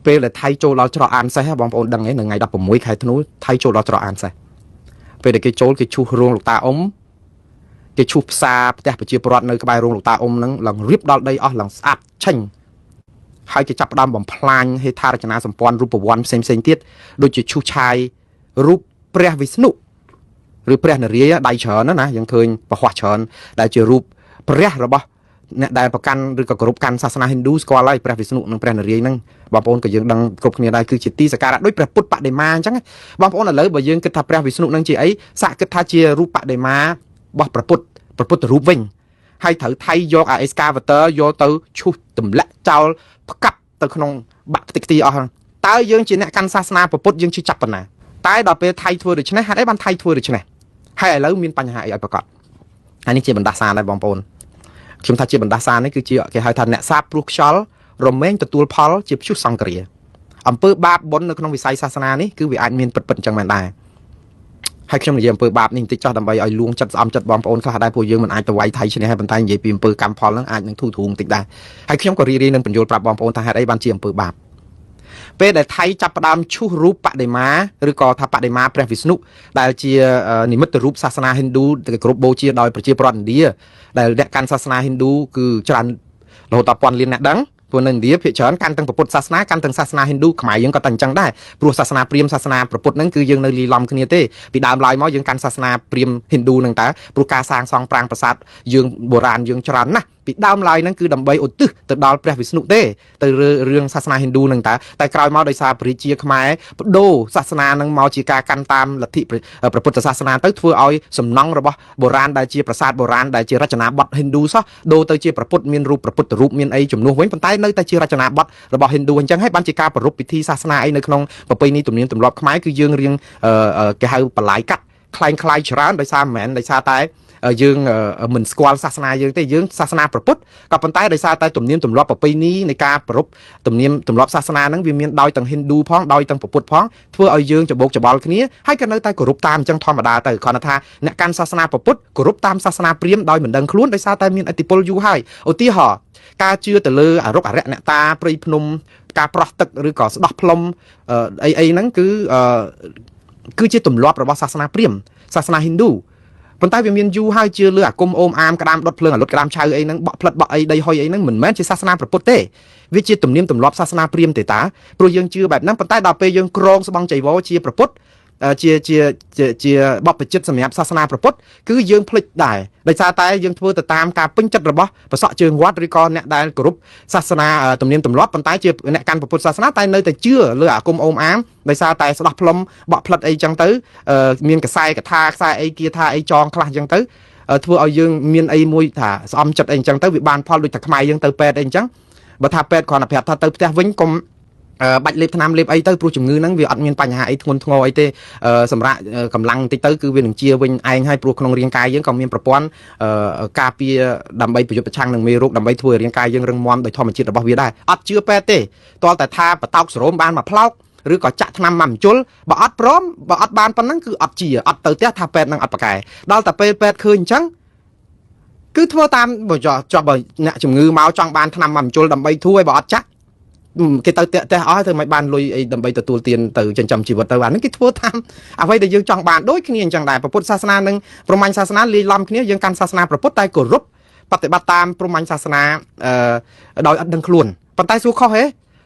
ពេលដែលថៃចូលដល់ច្រកអានសេះបងប្អូនដឹងឯងនៅថ្ងៃ16 ខែធ្នូថៃចូលដល់ច្រកអានសេះពេលដែលគេចូលគេឈូសរោងលោកតាអ៊ុំគេឈូសផ្សារផ្ទះប្រជាពលរដ្ឋនៅក្បែររោងលោកតាអ៊ុំហ្នឹងឡើងរៀបដល់ដីអស់ឡើងស្អាតឆេញហើយគេចាប់ផ្ដើមបំផ្លាញហេដ្ឋារចនាសម្ព័ន្ធរូបវ័ន្តផ្សេងទៀតដូចជាឈូសឆាយរូបព្រះវិស្ណុឬព្រះនរាយណ៍ដៃច្រើនណាយើងឃើញប្រហ័សច្រើនដែលជារូបព្រះរបស់អ្នកដែលប្រកាន់ឬក៏គោរពកាន់សាសនាហិណ្ឌូស្គាល់ហើយព្រះវិស្ណុនិងព្រះនរាយណ៍ហ្នឹងបងប្អូនក៏យើងដឹងគ្រប់គ្នាដែរគឺជាទីសក្ការៈដូចព្រះពុទ្ធបដិមាអញ្ចឹងបងប្អូនឥឡូវបើយើងគិតថាព្រះវិស្ណុហ្នឹងជាអីសាក់គិតថាជារូបបដិមារបស់ព្រះពុទ្ធរូបវិញហើយត្រូវថៃយកអា excavator យកទៅឈូសទម្លាក់ចោលផ្កាប់ទៅក្នុងបាក់ខ្ទេចខ្ទីអស់តើយើងជាអ្នកកាន់សាសនាព្រះពុទ្ធយើងជឿចាប់ប៉ុណ្ណាតែដល់ពេលថៃធ្វើដូច្នេះហេតុអីបានថៃធ្វើដូច្នេះហើយឥឡូវមានបញ្ហាអីឲ្យប្រកបហើយនេះជាបណ្ដាសាដែរបងប្អូនខ្ញុំថាជាបណ្ដាសានេះគឺជាគេហៅថាអ្នកសាបព្រោះខ្យល់រមែងទទួលផលជាព្យុះសង្គ្រាអំពើបាបបុណ្យនៅក្នុងវិស័យសាសនានេះគឺវាអាចមានពិតអញ្ចឹងមែនដែរហើយខ្ញុំនិយាយអំពើបាបនេះបន្តិចចោះដើម្បីឲ្យលួងចិត្តស្អំចិត្តបងប្អូនខ្លះដែរពួកយើងមិនអាចទៅវាយថៃឈ្នះហើយប៉ុន្តែនិយាយពីអំពើកម្មផលហ្នឹងអាចនឹងធូរបន្តិចដែរហើយខ្ញុំក៏រីកនឹងបញ្យល់ប្រាប់បងប្អូនថាហេតុអីបានជាអំពើបាបពេលដែលថៃចាប់ផ្ដើមឈូសរូបបដិមាឬក៏ថាបដិមាព្រះវិស្ណុដែលជានិមិត្តរូបសាសនាហិណ្ឌូដែលគោរពបូជាដោយប្រជាប្រដ្ឋឥណ្ឌាដែលអ្នកកាន់សាសនាហិណ្ឌូគឺច្រើនរហូតដល់ពាន់លានអ្នកដឹងព្រោះនៅឥណ្ឌាភាគច្រើនកាន់ទាំងពុទ្ធសាសនាកាន់ទាំងសាសនាហិណ្ឌូខ្មែរយើងក៏តែអញ្ចឹងដែរព្រោះសាសនាព្រាហ្មណ៍សាសនាព្រះពុទ្ធហ្នឹងគឺយើងនៅលីឡំគ្នាទេពីដើមឡើយមកយើងកាន់សាសនាព្រាហ្មណ៍ហិណ្ឌូហ្នឹងតើព្រោះការសាងសង់ប្រាង្គប្រាសាទយើងបុរាណយើងច្រើនណាស់ពីដើមឡើយហ្នឹងគឺដើម្បីឧទ្ទិសទៅដល់ព្រះវិស្ណុទេទៅរឿងសាសនាហិណ្ឌូហ្នឹងតើតែក្រោយមកដោយសារព្រះជាខ្មែរបដូរសាសនាហ្នឹងមកជាការកាន់តាមលទ្ធិព្រះពុទ្ធសាសនាទៅធ្វើឲ្យសំណង់របស់បុរាណដែលជាប្រាសាទបុរាណដែលជារចនាបថហិណ្ឌូសោះដូរទៅជាព្រះពុទ្ធមានរូបព្រះពុទ្ធរូបមានអីជំនួសវិញប៉ុន្តែនៅតែជារចនាបថរបស់ហិណ្ឌូអញ្ចឹងហើយបានជាការប្រារព្ធពិធីសាសនាអីនៅក្នុងប្រពៃណីទំនៀមទម្លាប់ខ្មែរគឺយើងរៀងគេហៅបលាយកាត់คล้ายច្រើនដោយសារមិនមែនដោយសារតែយើងមិនស្គាល់សាសនាយើងទេយើងសាសនាព្រះពុទ្ធក៏ប៉ុន្តែដោយសារតែទំនៀមទម្លាប់ប្រពៃណីនៃការប្រារព្ធទំនៀមទម្លាប់សាសនាហ្នឹងវាមានដោយទាំងហិណ្ឌូផងដោយទាំងព្រះពុទ្ធផងធ្វើឲ្យយើងច្បោកច្បល់គ្នាហើយក៏នៅតែគោរពតាមអញ្ចឹងធម្មតាទៅគ្រាន់តែថាអ្នកកាន់សាសនាព្រះពុទ្ធគោរពតាមសាសនាព្រាហ្មណ៍ដោយមិនដឹងខ្លួនដោយសារតែមានឥទ្ធិពលយូរហើយឧទាហរណ៍ការជឿទៅលើអរុក្ខអរិយអ្នកតាព្រៃភ្នំការប្រោះទឹកឬក៏ស្ដោះផ្លុំអីហ្នឹងគឺជាទម្លាប់របស់សាសនាព្រាហ្មណ៍សាសនាហិណ្ឌូប៉ុន្តែវាមានយូរហើយជឿលើអាគមអូមអាមក្តាមដុតភ្លើងអាលុតក្តាមឆៅអីហ្នឹងបក់ផ្លិតបក់អីដីហុយអីហ្នឹងមិនមែនជាសាសនាព្រះពុទ្ធទេវាជាទំនៀមទម្លាប់សាសនាព្រាហ្មណ៍ទេតាព្រោះយើងជឿបែបហ្នឹងប៉ុន្តែដល់ពេលយើងក្រងស្បង់ចីវរជាព្រះពុទ្ធជាបព្វជិតសម្រាប់សាសនាព្រះពុទ្ធគឺយើងភ្លេចដែរដោយសារតែយើងធ្វើទៅតាមការពេញចិត្តរបស់ប្រសក់ជើងវត្តឬក៏អ្នកដែលគោរពសាសនាទំនៀមទម្លាប់ប៉ុន្តែជាអ្នកកាន់ពុទ្ធសាសនាតែនៅតែជឿលើអាគមអូមអាមដោយសារតែស្ដោះផ្លុំបក់ផ្លិតអីចឹងទៅមានកសែកថាខ្សែអីគាថាអីចងខ្លះចឹងទៅធ្វើឲ្យយើងមានអីមួយថាស្អំចិត្តអីចឹងទៅវាបានផលដូចតែខ្មែរយើងទៅពេទ្យអីចឹងបើថាពេទ្យគ្រាន់តែប្រាប់ថាទៅផ្ទះវិញកុំបាច់លេបថ្នាំលេបអីទៅព្រោះជំងឺហ្នឹងវាអត់មានបញ្ហាអីធ្ងន់ធ្ងរអីទេសម្រាប់កម្លាំងបន្តិចទៅគឺវានឹងជាវិញឯងហើយព្រោះក្នុងរាងកាយយើងក៏មានប្រព័ន្ធការពារដើម្បីប្រយុទ្ធប្រឆាំងនឹងមេរោគដើម្បីធ្វើឲ្យរាងកាយយើងរឹងមាំដោយធម្មជាតិរបស់វាដែរអត់ជឿពេទ្យទេទាល់តែថាបតោកសរោមបានមកផ្លោកឬក៏ចាក់ថ្នាំមកមជុលបើអត់ព្រមបើអត់បានប៉ុណ្ណឹងគឺអត់ជាអត់ទៅផ្ទះថាពេទ្យនឹងអត់ប្រកែដល់តែពេលពេទ្យឃើញអញ្ចឹងគឺធ្វើតាមបើចុះបើអ្នកជំងឺមកចង់បានថ្នាំមកមជុលដើម្បីធូរឲ្យបើអត់ចាក់គេទៅផ្ទះអស់ធ្វើមិនបានលុយអីដើម្បីទទួលទានទៅចិញ្ចឹមជីវិតទៅអានេះគេធ្វើតាមអ្វីដែលយើងចង់បានដូចគ្នាអញ្ចឹងដែរពុទ្ធសាសនានិងព្រហ្មញ្ញសាសនាលាយឡំគ្នាយើងកាន់សាសនាព្រះពុទ្ធតែគោរពបប្រតិបត្តិតាមព្រហ្មញ្ញសាសនាដោយអត់ដឹងខ្លួនប៉ុន្តែសួរខុសហេ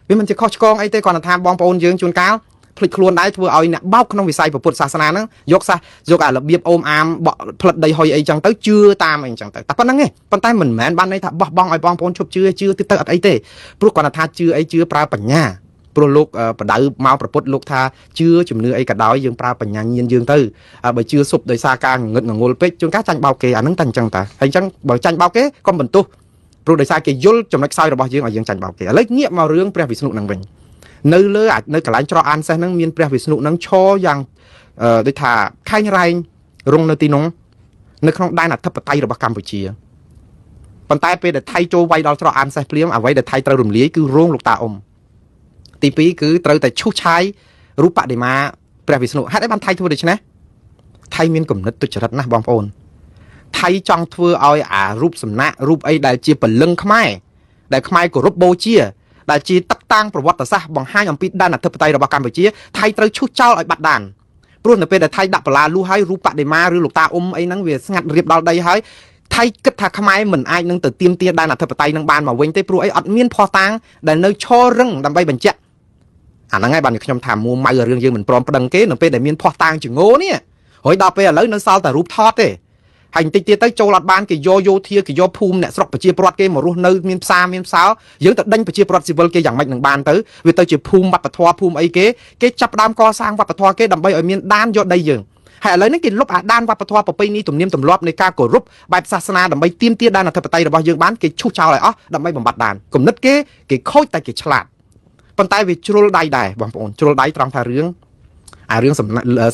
វាមិនជាខុសឆ្គងអីទេគ្រាន់តែថាបងប្អូនយើងជួនកាលភ្លេចខ្លួនដែរធ្វើឲ្យអ្នកបោកក្នុងវិស័យពុទ្ធសាសនាហ្នឹងយកអារបៀបអូមអាមបក់ផ្លិតដីហុយអីចឹងទៅជឿតាមអីចឹងទៅតែប៉ុណ្្នឹងឯងប៉ុន្តែមិនមែនបានន័យថាបោះបង់ឲ្យបងប្អូនឈប់ជឿទៅអត់អីទេព្រោះគ្រាន់តែថាជឿអីជឿប្រើបញ្ញាព្រោះលោកបដៅមកប្រពុតលោកថាជឿជំនឿអីក៏ដោយយើងប្រើបញ្ញាញាណយើងទៅបើជឿសុបដោយសារការងងឹតងងល់ពេកជួនកាលចាញ់បោកគេអាហ្នឹងតែអញ្ចឹងតាហើយអញ្ចឹងបើចាញ់បោកគេកុំបន្ទោសព្រោះដោយសារគេយល់ចំណុចខ្សោយរបស់យើងឲ្យយើងចាញ់បោកគេឥឡូវងាកមករឿងព្រះវិស្ណុហ្នឹងវិញនៅលើនៅកន្លែងច្រកអានសេះហ្នឹងមានព្រះវិស្ណុហ្នឹងឈរយ៉ាងដូចថាខែងរែងរងនៅទីនោះនៅក្នុងដែនអធិបតេយ្យរបស់កម្ពុជាប៉ុន្តែពេលដែលថៃចូលវាយដល់ច្រកអានសេះភ្លាមអ្វីដែលថៃត្រូវរំលាយគឺរោងលោកតាអ៊ុំទី2គឺត្រូវតែឈូសឆាយរូបបដិមាព្រះវិស្ណុហេតុអីបានថៃធ្វើដូច្នេះថៃមានគំនិតទុច្ចរិតណាស់បងប្អូនថៃចង់ធ្វើឲ្យអារូបសំណាករូបអីដែលជាពលឹងខ្មែរដែលខ្មែរគោរពបូជា ដែលជាទឹកតាំងប្រវត្តិសាស្ត្របង្ហាញអំពីដែនអធិបតេយ្យរបស់កម្ពុជាថៃត្រូវឈូសចោលឲ្យបាត់ដានព្រោះនៅពេលដែលថៃដាក់បលាលូហើយរូបបដិមាឬលោកតាអ៊ុំអីហ្នឹងវាស្ងាត់រៀបដល់ដីហើយថៃគិតថាខ្មែរមិនអាចនឹងទៅទាមទារដែនអធិបតេយ្យនឹងបានមកវិញទេព្រោះអីអត់មានភស្តុតាងដែលនៅឈររឹងដើម្បីបញ្ជាក់អាហ្នឹងហើយបានខ្ញុំថាមួម៉ៅរឿងយើងមិនព្រមប្តឹងគេនៅពេលដែលមានភស្តុតាងជំងឺនេះហើយដល់ពេលឥឡូវនៅសល់តែរូបថតទេហើយបន្តិចទៀតទៅចូលអត់បានគេយកយោធាគេយកភូមិអ្នកស្រុកប្រជាពលរដ្ឋគេមករស់នៅមានផ្សារមានផ្សោយើងទៅដេញប្រជាពលរដ្ឋស៊ីវិលគេយ៉ាងម៉េចនឹងបានទៅវាទៅជាភូមិវប្បធម៌ភូមិអីគេចាប់ផ្ដើមកសាងវប្បធម៌គេដើម្បីឲ្យមានដានយកដីយើងហើយឥឡូវនេះគេលុបអាដានវប្បធម៌ប្រពៃណីទំនៀមទម្លាប់នៃការគោរពបែបសាសនាដើម្បីទាមទារដានអធិបតេយ្យរបស់យើងបានគេឈូសចោលឲ្យអស់ដើម្បីបំបត្តិដានគំនិតគេខូចតែគេឆ្លាតប៉ុន្តែវាជ្រុលដៃដែរបងប្អូនជ្រុលដៃត្រង់ថារឿង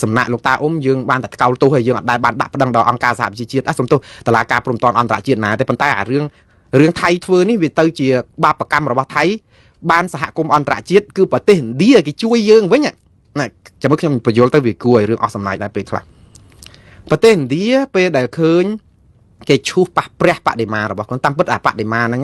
សំណាក់លោកតាអ៊ុំយើងបានតែថ្កោលទោសហើយយើងអត់ដែលបានដាក់ប្តឹងដល់អង្គការសហប្រជាជាតិសំទោសតុលាការព្រំដែនអន្តរជាតិណាទេប៉ុន្តែអារឿងថៃធ្វើនេះវាទៅជាបាបកម្មរបស់ថៃបានសហគមន៍អន្តរជាតិគឺប្រទេសឥណ្ឌាគេជួយយើងវិញណាចាំមើលខ្ញុំបញ្យល់ទៅវាគួរឲ្យរឿងអស់សំណាយដែរពេលខ្លះប្រទេសឥណ្ឌាពេលដែលឃើញគេឈូសប៉ះព្រះបដិមារបស់ខ្លួនតាមពិតអាបដិមាហ្នឹង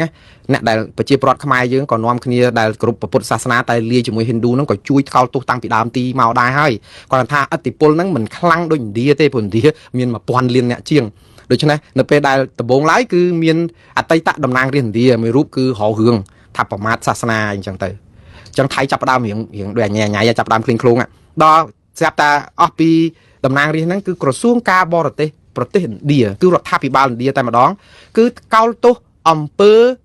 អ្នកដែលប្រជាពលរដ្ឋខ្មែរយើងក៏នាំគ្នាដែលគ្រប់ពុទ្ធសាសនាតែលាយជាមួយហិណ្ឌូហ្នឹងក៏ជួយថ្កោលទោសតាំងពីដើមទីមកដែរហើយគាត់ថាឥទ្ធិពលហ្នឹងមិនខ្លាំងដូចឥណ្ឌាទេព្រោះឥណ្ឌាមាន1000លានអ្នកជាងដូច្នេះនៅពេលដែលដំបូងឡើយគឺមានអតីតតំណាងរាស្ត្រឥណ្ឌាមួយរូបគឺហៅរឿងថាប្រមាថសាសនាអញ្ចឹងទៅអញ្ចឹងថៃចាប់ផ្ដើមរៀងដូចញ៉ៃចាប់ផ្ដើមឃ្លីងឃ្លងដល់ស្រាប់តែអស់ពីតំណាងរាស្ត្រហ្នឹងគឺក្រសួងការបរទេសប្រទេសឥណ្ឌាគឺរដ្ឋាភិបាលឥណ្ឌាតែម្ដងគឺកោលទោសអំពើ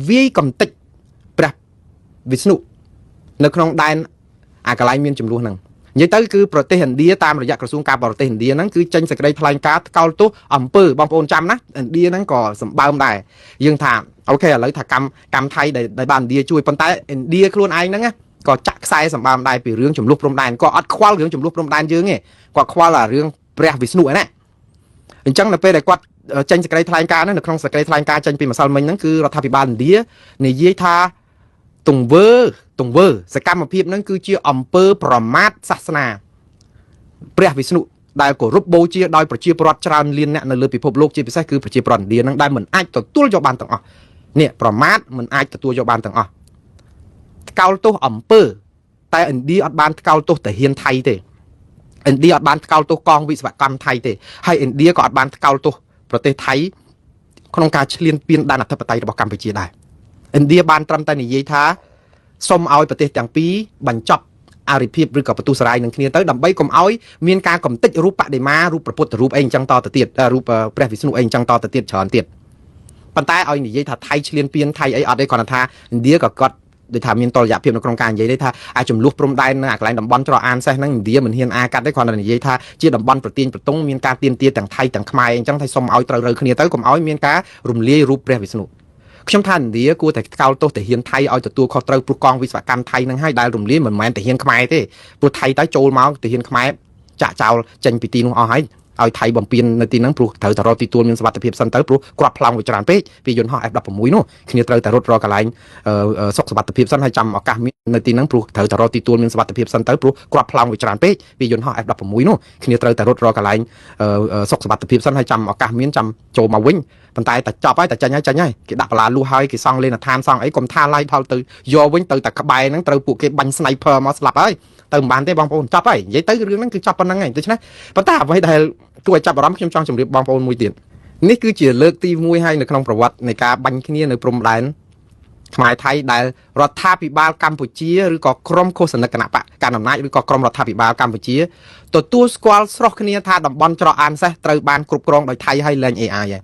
វាយកំទេចព្រះវិស្ណុនៅក្នុងដែនអាកន្លែងមានចំនួនហ្នឹងនិយាយទៅគឺប្រទេសឥណ្ឌាតាមរយៈក្រសួងការបរទេសឥណ្ឌាហ្នឹងគឺចេញសេចក្តីថ្លែងការណ៍កោលទោសអំពើបងប្អូនចាំណាឥណ្ឌាហ្នឹងក៏សម្បើមដែរយើងថាអូខេឥឡូវថាកម្មថៃដែលបានឥណ្ឌាជួយប៉ុន្តែឥណ្ឌាខ្លួនឯងហ្នឹងក៏ចាក់ខ្សែសម្បើមដែរពីរឿងចំនួនព្រំដែនក៏អត់ខ្វល់រឿងចំនួនព្រំដែនយើងទេគាត់ខ្វល់អារឿងព្រះវិស្ណុឯណាអញ្ចឹងនៅពេលដែលគាត់ចេញសេចក្តីថ្លែងការណ៍នៅក្នុងសេចក្តីថ្លែងការណ៍ចេញពីម្សិលមិញហ្នឹងគឺរដ្ឋាភិបាលឥណ្ឌានិយាយថាទង្វើសកម្មភាពហ្នឹងគឺជាអំពើប្រមាថសាសនាព្រះវិស្ណុដែលគោរពបូជាដោយប្រជាពលរដ្ឋច្រើនលានអ្នកនៅលើពិភពលោកជាពិសេសគឺប្រជាពលរដ្ឋឥណ្ឌាហ្នឹងដែលមិនអាចទទួលយកបានទាំងអស់នេះប្រមាថមិនអាចទទួលយកបានទាំងអស់ថ្កោលទោសអំពើតែឥណ្ឌាអត់បានថ្កោលទោសតាហ៊ានថៃទេឥណ្ឌាអត់បានថ្កោលទោសកងវិស្វកម្មថៃទេហើយឥណ្ឌាក៏អត់បានថ្កោលទោសប្រទេសថៃក្នុងការឈ្លានពានដែនអធិបតេយ្យរបស់កម្ពុជាដែរឥណ្ឌាបានត្រឹមតែនិយាយថាសូមឲ្យប្រទេសទាំងពីរបញ្ចប់អារិភាពឬក៏បន្ទុះសារាយនឹងគ្នាទៅដើម្បីកុំឲ្យមានការកំទេចរូបបដិមារូបព្រះពុទ្ធរូបអីអញ្ចឹងតទៅទៀតរូបព្រះវិស្ណុអីអញ្ចឹងតទៅទៀតច្រើនទៀតប៉ុន្តែឲ្យនិយាយថាថៃឈ្លានពានថៃអីអត់ទេគ្រាន់តែថាឥណ្ឌាក៏គាត់ដូចថាមានតលយៈភាពនៅក្នុងការនិយាយទេថាអាចចំនួនព្រំដែននៅអាកន្លែងតំបន់ច្រកអានសេះហ្នឹងឥណ្ឌាមិនហ៊ានកាត់ទេគ្រាន់តែនិយាយថាជាតំបន់ប្រទាញប្រទង់មានការទៀមទាទាំងថៃទាំងខ្មែរអញ្ចឹងថាសូមឲ្យត្រូវគ្នាទៅកុំឲ្យមានការរំលាយរូបព្រះវិស្ណុខ្ញុំថាឥណ្ឌាគួរតែថ្កោលទោសតាហ៊ានថៃឲ្យទទួលខុសត្រូវព្រោះកងវិស្វកម្មថៃហ្នឹងហើយដែលរំលាយមិនមែនតាហ៊ានខ្មែរទេព្រោះថៃទៅចូលមកតាហ៊ានខ្មែរចាក់ចោលចេញពីទីនោះអស់ហើយឲ្យថៃបំពេញនៅទីហ្នឹងព្រោះត្រូវតែរកទីទួលមានសុវត្ថិភាពសិនទៅព្រោះគ្រាប់ប្លង់វាច្រើនពេកពីយន្តហោះ F16 នោះគ្នាត្រូវតែរត់រកកន្លែងសុខសុវត្ថិភាពសិនហើយចាំឱកាសមាននៅទីហ្នឹងព្រោះត្រូវតែរកទីទួលមានសុវត្ថិភាពសិនទៅព្រោះគ្រាប់ប្លង់វាច្រើនពេកពីយន្តហោះ F16 នោះគ្នាត្រូវតែរត់រកកន្លែងសុខសុវត្ថិភាពសិនហើយចាំឱកាសមានចាំចូលមកវិញប៉ុន្តែតែចប់ហើយតែចាញ់ហើយគេដាក់បលាលូហើយគេសង់លេនដ្ឋានសង់អីកុំថាឡាយផលទៅយកវិញទៅតែក្បែរហ្នឹងត្រូវពួកគេបាញ់ sniper មកស្លាប់ហើយទៅមិនបានទេបងប្អូនចប់ហើយនិយាយទៅរឿងហ្នឹងគឺចប់ប៉ុណ្្នឹងហើយដូច្នេះប៉ុន្តែអ្វីដែលគួរឲ្យចាប់អារម្មណ៍ខ្ញុំចង់ជម្រាបបងប្អូនមួយទៀតនេះគឺជាលើកទី1ហើយនៅក្នុងប្រវត្តិនៃការបាញ់គ្នានៅព្រំដែនខ្មែរថៃដែលរដ្ឋាភិបាលកម្ពុជាឬក៏ក្រមឃោសនិកគណៈបកកណ្ដាលអំណាចឬក៏ក្រមរដ្ឋាភិបាលកម្ពុជាទទួលស្គាល់ស្រោះគ្នាថាតំបន់ច្រកអានសេះត្រូវបានគ្រប់គ្រងដោយថៃហើយលែង AI ហើ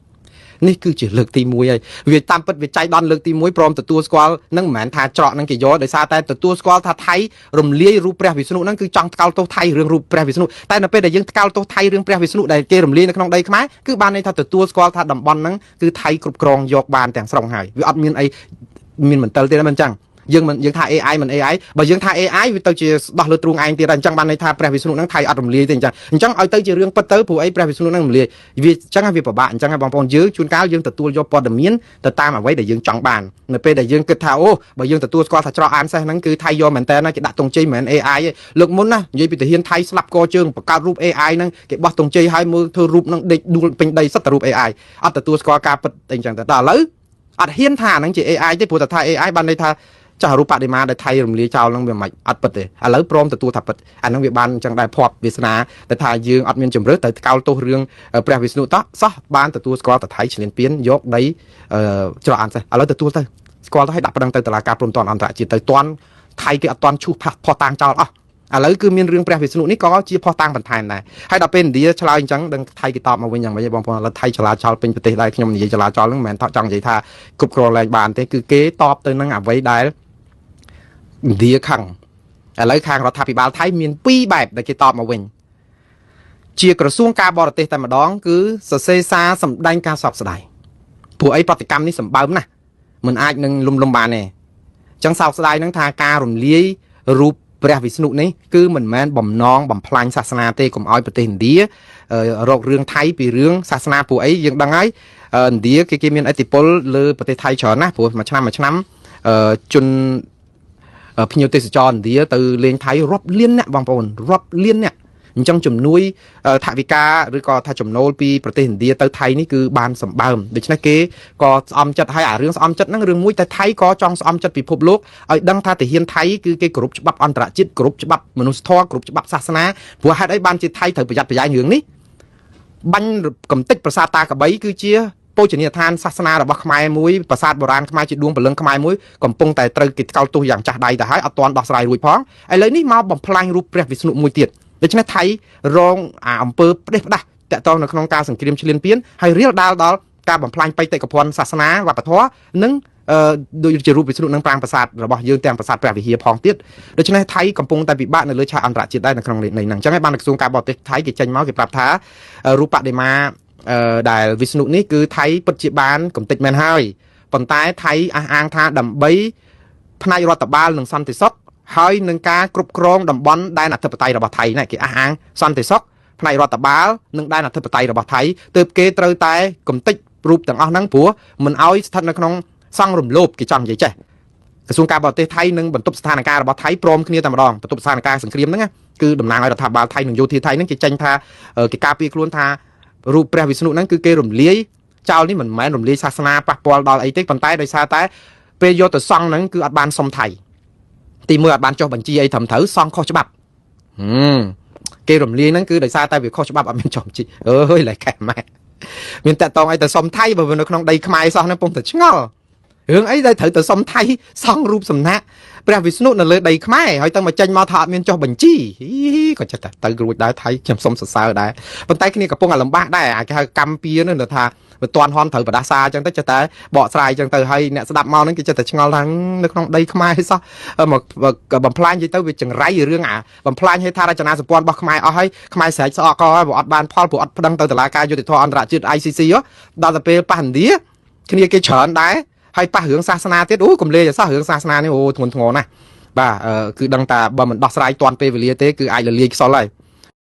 យនេះគឺជាលើកទី1ហើយវាតាមពិតវាចៃដន្យលើកទី1ព្រមទទួលស្គាល់នឹងមិនមែនថាច្រកនឹងគេយកដោយសារតែទទួលស្គាល់ថាថៃរំលាយរូបព្រះវិស្ណុនឹងគឺចង់ថ្កោលទោសថៃរឿងរូបព្រះវិស្ណុតែនៅពេលដែលយើងថ្កោលទោសថៃរឿងព្រះវិស្ណុដែលគេរំលាយនៅក្នុងដីខ្មែរគឺបានន័យថាទទួលស្គាល់ថាតំបន់ហ្នឹងគឺថៃគ្រប់គ្រងយកបានទាំងស្រុងហើយវាអត់មានអីមានមន្ទិលទេមិនអញ្ចឹងយើងថា AI មិន AI បើយើងថា AI វាទៅជាដោះលើទ្រូងឯងទៀតហើយអញ្ចឹងបានន័យថាព្រះវិស្ណុហ្នឹងថៃអត់រំលាយទេអញ្ចឹងឲ្យទៅជារឿងពិតទៅព្រោះអីព្រះវិស្ណុហ្នឹងរំលាយវាអញ្ចឹងវាពិបាកអញ្ចឹងហើយបងប្អូនយើងជួនកាលយើងទទួលយកព័ត៌មានទៅតាមអ្វីដែលយើងចង់បាននៅពេលដែលយើងគិតថាអូបើយើងទទួលស្គាល់ថាច្រកអានសេះហ្នឹងគឺថៃយកមែនតើគេដាក់ទង់ជ័យមិនមែន AI ទេលើកមុនណានិយាយពីទាហានថៃស្លាប់កជើងបង្កើតរូប AI ហ្នឹងគេបោះទង់ជ័យឲ្យមើលធ្វើរូបហ្នឹងដេកដួលពេញដីសិតតែរូប AI អត់ទទួលស្គាល់ការពិតអីអញ្ចឹងតែឥឡូវអត់ហ៊ានថាហ្នឹងជា AI ទេព្រោះតែថា AI បានន័យថា ចាស់រូបបដិមាដែលថៃរំលាយចោលនឹងវាមិនអត់ពិតទេឥឡូវព្រមទទួលថាពិតអានឹងវាបានអញ្ចឹងដែរភ័ព្វវាសនាតែថាយើងអត់មានជំរឿទៅកោលទោសរឿងព្រះវិស្ណុតសោះបានទទួលស្គាល់តែថៃឈ្លានពានយកដីច្រកអានសេះឥឡូវទទួលទៅស្គាល់ទៅឲ្យដាក់ប្តឹងទៅតុលាការព្រំប្រទានអន្តរជាតិទៅតាន់ថៃគេអត់តាន់ឈូសផោះតាំងចោលអស់ឥឡូវគឺមានរឿងព្រះវិស្ណុនេះក៏ជាផោះតាំងបន្ថែមដែរហើយដល់ពេលឥណ្ឌាឆ្លើយអញ្ចឹងដឹងថៃគេតបមកវិញយ៉ាងម៉េចបងប្អូនឥឡូវថៃចលាចលពេញប្រទេសដែរខ្ញុំនិយាយចលាចលហ្នឹងមិនមែនចង់និយាយថាគ្រប់គ្រងឡើងបានទេគឺគេតបទៅនឹងអ្វីដែលឥណ្ឌាខឹងឥឡូវខាងរដ្ឋាភិបាលថៃមាន2បែបដែលគេតបមកវិញជាក្រសួងការបរទេសតែម្ដងគឺសរសេរសារសម្ដែងការសោកស្ដាយព្រោះអីប្រតិកម្មនេះសម្បើមណាស់មិនអាចនឹងលំបានទេអញ្ចឹងសោកស្ដាយនឹងថាការរំលាយរូបព្រះវិស្ណុនេះគឺមិនមែនបំណងបំផ្លាញសាសនាទេកុំឲ្យប្រទេសឥណ្ឌារករឿងថៃពីរឿងសាសនាពួកអីយើងដឹងហើយឥណ្ឌាគេមានឥទ្ធិពលលើប្រទេសថៃច្រើនណាស់ព្រោះមួយឆ្នាំជនភ្ញៀវទេសចរឥណ្ឌាទៅលេងថៃរាប់លានអ្នកបងប្អូនរាប់លានអ្នកអញ្ចឹងជំនួយថវិកាឬក៏ថាចំណូលពីប្រទេសឥណ្ឌាទៅថៃនេះគឺបានសម្បើមដូច្នេះគេក៏ស្អំចិត្តឲ្យអារឿងស្អំចិត្តហ្នឹងរឿងមួយតែថៃក៏ចង់ស្អំចិត្តពិភពលោកឲ្យដឹងថាទាហានថៃគឺគេគោរពច្បាប់អន្តរជាតិគោរពច្បាប់មនុស្សធម៌គោរពច្បាប់សាសនាព្រោះហេតុអីបានជាថៃត្រូវប្រយ័ត្នប្រយែងរឿងនេះបាញ់កំទេចប្រាសាទតាកបីគឺជាបូជនីយដ្ឋានសាសនារបស់ខ្មែរមួយប្រាសាទបុរាណខ្មែរជាដួងព្រលឹងខ្មែរមួយកំពុងតែត្រូវគេថ្កោលទោសយ៉ាងចាស់ដៃទៅហើយអត់ទាន់ដោះស្រាយរួចផងឥឡូវនេះមកបំផ្លាញរូបព្រះវិស្ណុមួយទៀតដូច្នេះថៃរងអំពើផ្ដេសផ្ដាស់តាក់ទងនៅក្នុងការសង្គ្រាមឈ្លានពានហើយរៀលដាលដល់ការបំផ្លាញបេតិកភណ្ឌសាសនាវប្បធម៌និងដូចជារូបវិស្ណុនឹងប្រាង្គប្រាសាទរបស់យើងទាំងប្រាសាទព្រះវិហារផងទៀតដូច្នេះថៃកំពុងតែពិបាកនៅលើឆាកអន្តរជាតិដែរនៅក្នុងនេះហ្នឹងអញ្ចឹងហើយបានក្រសួងការបរទេសថៃគេចេញមកគេប្រាប់ថារូបបដិមាដែលវិស្ណុនេះគឺថៃពិតជាបានកំទេចមែនហើយប៉ុន្តែថៃអះអាងថាដើម្បីផ្នែករដ្ឋបាលនិងសន្តិសុខហើយនឹងការគ្រប់គ្រងតំបន់ដែនអធិបតេយ្យរបស់ថៃណាគេអះអាងសន្តិសុខផ្នែករដ្ឋបាលនិងដែនអធិបតេយ្យរបស់ថៃទើបគេត្រូវតែកំទេចរូបទាំងអស់ហ្នឹងព្រោះមិនឲ្យស្ថិតនៅក្នុងសង្ឃរំលោភគេចង់និយាយចេះក្រសួងការបរទេសថៃនឹងបន្ទប់ស្ថានភាពរបស់ថៃព្រមគ្នាតែម្ដងបន្ទប់ស្ថានភាពសង្គ្រាមហ្នឹងគឺតំណាងឲ្យរដ្ឋាភិបាលថៃនិងយោធាថៃហ្នឹងគេចេញថាគេការពារខ្លួនថារូបព្រះវិស្ណុហ្នឹងគឺគេរំលាយចោលនេះមិនមែនរំលាយសាសនាប៉ះពាល់ដល់អីទេប៉ុន្តែដោយសារតែពេលយកទៅសង់ហ្នឹងគឺអត់បានសុំថៃទីមួយអត់បានចុះបញ្ជីអីត្រឹមត្រូវសង់ខុសច្បាប់គេរំលាយហ្នឹងគឺដោយសារតែវាខុសច្បាប់អត់មានចុះបញ្ជីអើយឡែកខែម៉ែមានតែតងអីទៅសុំថៃបើនៅក្នុងដីខ្មែរសោះហ្នឹងពុំតែឆ្ងល់រឿងអីដែលត្រូវទៅសុំថៃសង់រូបសំណាកព្រះវិស្ណុនៅលើដីខ្មែរហើយទៅមកចេញមកថាអត់មានចុះបញ្ជីក៏ចិត្តទៅរួចដែរថៃខ្ញុំសុំសរសើរដែរប៉ុន្តែគ្នាកំពុងតែលំបាកដែរគេហៅកម្មពៀននោះថាមិនទាន់ហន់ត្រូវបដាសាអញ្ចឹងទៅចិត្តតែបកស្រាយអញ្ចឹងទៅហើយអ្នកស្ដាប់មកហ្នឹងគេចិត្តតែឆ្ងល់ថានៅក្នុងដីខ្មែរសោះមកបំផ្លាញនិយាយទៅវាចង្រៃរឿងបំផ្លាញហេដ្ឋារចនាសម្ព័ន្ធរបស់ខ្មែរអស់ហើយខ្មែរស្រែកស្អកក៏ហើយអត់បានផលព្រោះអត់ប្តឹងទៅតុលាការយុត្តិធម៌អន្តរជាតិ ICC ដល់ទៅពេលប៉ះឥណ្ឌាគ្នាគេច្រើនដែរហើយប៉ះរឿងសាសនាទៀតកំលេចសោះរឿងសាសនានេះធ្ងន់ធ្ងរណាស់បាទគឺដឹងតែបើមិនដោះស្រាយទាន់ពេលវេលាទេគឺអាចលលាយខ្សលហើយ